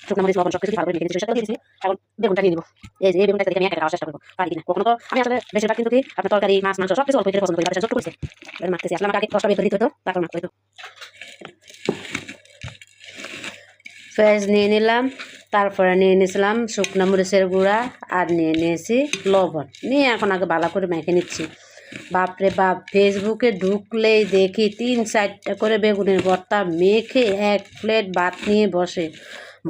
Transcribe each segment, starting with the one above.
শুকনো মরিচ লবণ সবকিছু ভালো করে মেখে নিয়েছি, সরিষার তেল দিয়েছি। এখন বেগুনটা নিয়ে নেবো। এই যে এই বেগুনটা দেখে আমি একা খাওয়ার চেষ্টা করবো, পারি কিনা। কখনো তো আমি আসলে বেশিরভাগ কিন্তু কি আপনার তরকারি মাছ মাংস সব কিছু অল্প করে পছন্দ করি, বাতাসা ছোট্ট করেছে মাখতেছি। আসলে আমাকে আগে রসটা বের করে দিতে হতো, তারপর মাখতে হতো। পেঁয়াজ নিয়ে নিলাম, তারপরে নিয়ে নিয়েছিলাম শুকনো মরিচের গুঁড়া, আর নিয়ে নিয়েছি লবণ। নিয়ে এখন আগে ভালো করে মেখে নিচ্ছি। বাপরে বাপ, ফেসবুকে ঢুকলেই দেখি 3-4টা করে বেগুনের ভর্তা মেখে এক প্লেট ভাত নিয়ে বসে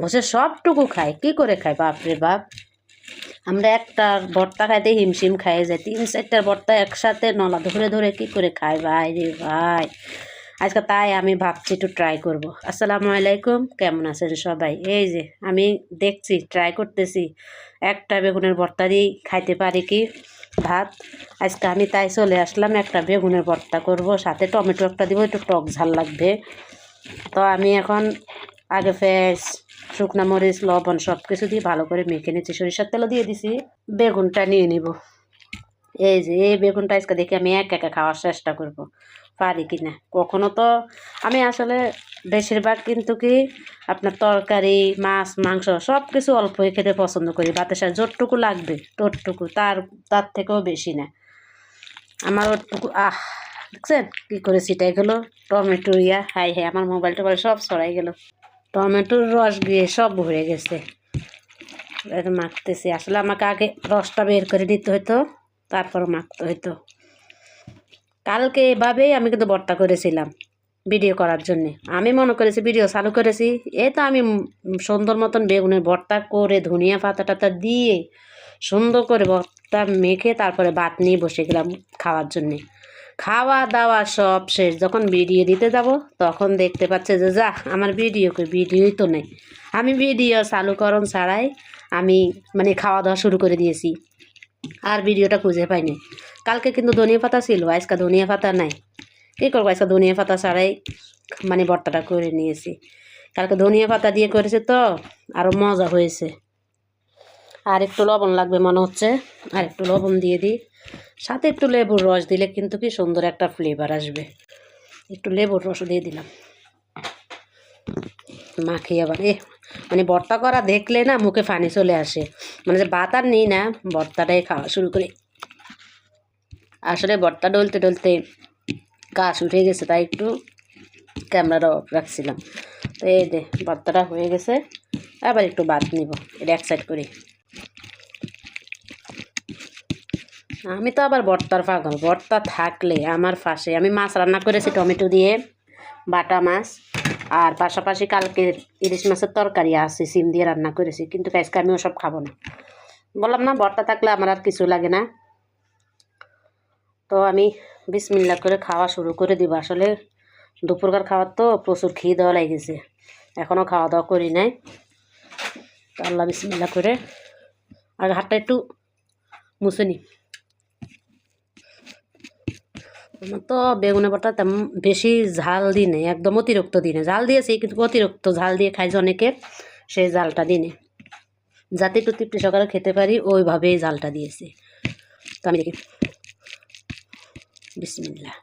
বসে সবটুকু খায়। কি করে খায় বাপরে বাপ! আমরা একটা ভর্তা খাইতে হিমশিম খাইয়ে যাই, 3-4টার ভর্তা একসাথে নলা ধরে ধরে কি করে খায় ভাই রে ভাই! আজকে তাই আমি ভাবছি একটু ট্রাই করব। আসসালামু আলাইকুম, কেমন আছেন সবাই? এই যে আমি দেখছি, ট্রাই করতেছি একটা বেগুনের ভর্তা দিয়ে খাইতে পারি কি ভাত। আজকে আমি তাই চলে আসলাম, একটা বেগুনের ভর্তা করব, সাথে টমেটো একটা দিব, একটু টক ঝাল লাগবে। তো আমি এখন আগে পেঁয়াজ শুকনা মরিচ লবণ সব কিছু দিয়ে ভালো করে মেখে নিচ্ছি, সরিষার তেলও দিয়ে দিছি। বেগুনটা নিয়ে নিব। এই যে এই বেগুনটা আজকে দেখি আমি একা একা খাওয়ার চেষ্টা করব, পারি কি না। কখনো তো আমি আসলে বেশিরভাগ কিন্তু কি আপনার তরকারি মাছ মাংস সব কিছু অল্পই খেতে পছন্দ করি, ভাতের সাথে যতটুকু লাগবে ততটুকু, তার থেকেও বেশি না। আমার ওটুকু দেখছেন কী করে ছিটাই গেল টমেটো, হাই হাই, আমার মোবাইল টোবাইল সব ছড়াই গেল, টমেটোর রস গিয়ে সব ভরে গেছে। মাখতেছি, আসলে আমাকে আগে রসটা বের করে দিতে হতো, তারপর মাখতে হতো। কালকে এভাবেই আমি কিন্তু ভর্তা করেছিলাম ভিডিও করার জন্যে। আমি মনে করেছি ভিডিও চালু করেছি, এই তো আমি সুন্দর মতন বেগুনের ভর্তা করে ধনিয়া পাতা টাতা দিয়ে সুন্দর করে ভর্তা মেখে তারপরে ভাত নিয়ে বসে গেলাম খাওয়ার জন্যে। খাওয়া দাওয়া সব শেষ, যখন ভিডিও দিতে যাব তখন দেখতে পাচ্ছে যে যা আমার ভিডিওই তো নেই। আমি ভিডিও চালুকরণ ছাড়াই আমি মানে খাওয়া দাওয়া শুরু করে দিয়েছি, আর ভিডিওটা খুঁজে পাইনি। কালকে কিন্তু ধনিয়া পাতা ছিল, আজকে ধনিয়া পাতা নাই। কী করবো, আজকে ধনিয়া পাতা ছাড়াই মানে ভর্তাটা করে নিয়েছি। কালকে ধনিয়া পাতা দিয়ে করেছে তো আরও মজা হয়েছে। আর একটু লবণ লাগবে মনে হচ্ছে, আর একটু লবণ দিয়ে দিই, সাথে একটু লেবুর রস দিলে কিন্তু কি সুন্দর একটা ফ্লেভার আসবে। একটু লেবুর রস দিয়ে দিলাম, মাখিয়ে আবার মানে ভর্তা করা দেখলে না মুখে পানি চলে আসে, মানে যে ভাত আর নিই না, ভর্তাটাই খাওয়া শুরু করি। আসলে ভর্তা ডলতে ডলতে গাছ উঠে গেছে, তাই একটু ক্যামেরাটা অফ রাখছিলাম। তো এই যে ভর্তাটা হয়ে গেছে, আবার একটু ভাত নিব, এটা এক সাইড করি। আমি তো আবার ভর্তার পাগল, ভর্তা থাকলে আমার পাশে। আমি মাছ রান্না করেছি টমেটো দিয়ে, বাটা মাছ, আর পাশাপাশি কালকে ইলিশ মাছের তরকারি আছে, সিম দিয়ে রান্না করেছি। কিন্তু আজকে আমি ওসব খাবো না, বললাম না ভর্তা থাকলে আমার আর কিছু লাগে না। তো আমি বিসমিল্লাহ করে খাওয়া শুরু করে দিব। আসলে দুপুরকার খাওয়ার তো প্রচুর খেয়ে দেওয়া লেগেছে, এখনও খাওয়া দাওয়া করি নাই। তো আল্লাহ বিসমিল্লাহ করে আগে হাতটা একটু মুছে নিই। তো বেগুনের ভর্তা তেমন বেশি ঝাল দিই নেই, একদম অতিরিক্ত দিনে ঝাল দিয়েছি, কিন্তু অতিরিক্ত ঝাল দিয়ে খাইছে অনেকে, সেই ঝালটা দিনে যাতে একটু তৃপ্তি সহকারে খেতে পারি ওইভাবেই ঝালটা দিয়েছি। তো আমি দেখি, বিসমিল্লাহ,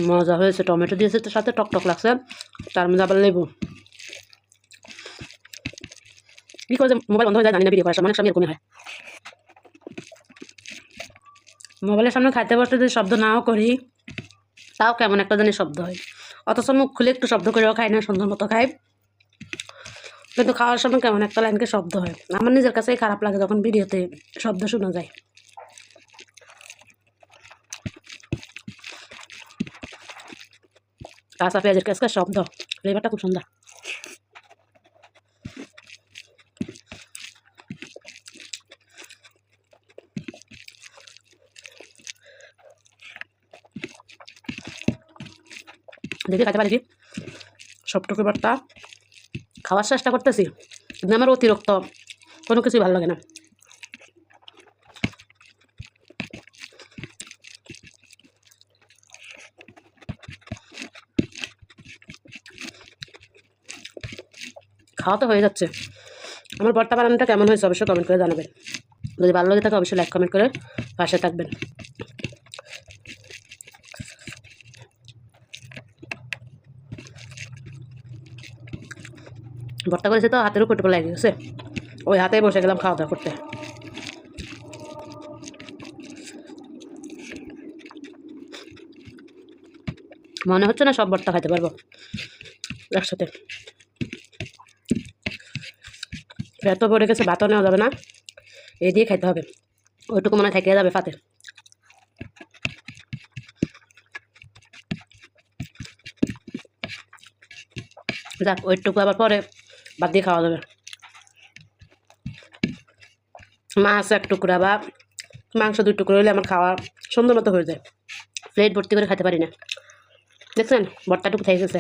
মজা হয়েছে। টমেটো দিয়েছে তো সাথে টকটক লাগছে, তার মধ্যে আবার লেবু। কী করে যে মোবাইল বন্ধ হয়ে যায় জানি না, ভিডিও করার সময় অনেক সময় এরকমই হয়। মোবাইলের সামনে খাইতে বসতে যদি শব্দ নাও করি তাও কেমন একটা জানি শব্দ হয়, অথচ মুখ খুলে একটু শব্দ করেও খাই না, সুন্দর মতো খাই, কিন্তু খাওয়ার সময় কেমন একটা লাইনকে শব্দ হয়। আমার নিজের কাছেই খারাপ লাগে যখন ভিডিওতে শব্দ শোনা যায়। কাঁচা পেঁয়াজের কাছে শব্দ, ফ্লেভারটা খুব সুন্দর। দেখি খাইতে পারি কি, সবটুকু ভর্তা খাওয়ার চেষ্টা করতেছি, কিন্তু আমার অতিরিক্ত কোনো কিছুই ভালো লাগে না। খাওয়া তো হয়ে যাচ্ছে। আমার ভর্তা বানানোটা কেমন হয়েছে অবশ্যই কমেন্ট করে জানাবেন। যদি ভালো লাগে থাকে অবশ্যই লাইক কমেন্ট করে পাশে থাকবেন। ভর্তা করেছে তো হাতের উপর টুকু লেগে গেছে, ওই হাতেই বসে গেলাম খাওয়া দাওয়া করতে। মনে হচ্ছে না সব ভর্তা খাইতে পারবো একসাথে, এত পড়ে গেছে, ভাতও নেওয়া যাবে না, এই দিয়ে খাইতে হবে, ওইটুকু মনে থেকে যাবে ফাতে। যাক, ওইটুকু আবার পরে ভাত দিয়ে খাওয়া যাবে। মাছ এক টুকরা বা মাংস 2 টুকরো হলে আমার খাওয়া সুন্দর মতো হয়ে যায়, প্লেট ভর্তি করে খেতে পারি না। দেখছেন ভর্তাটুকু থেকে গেছে।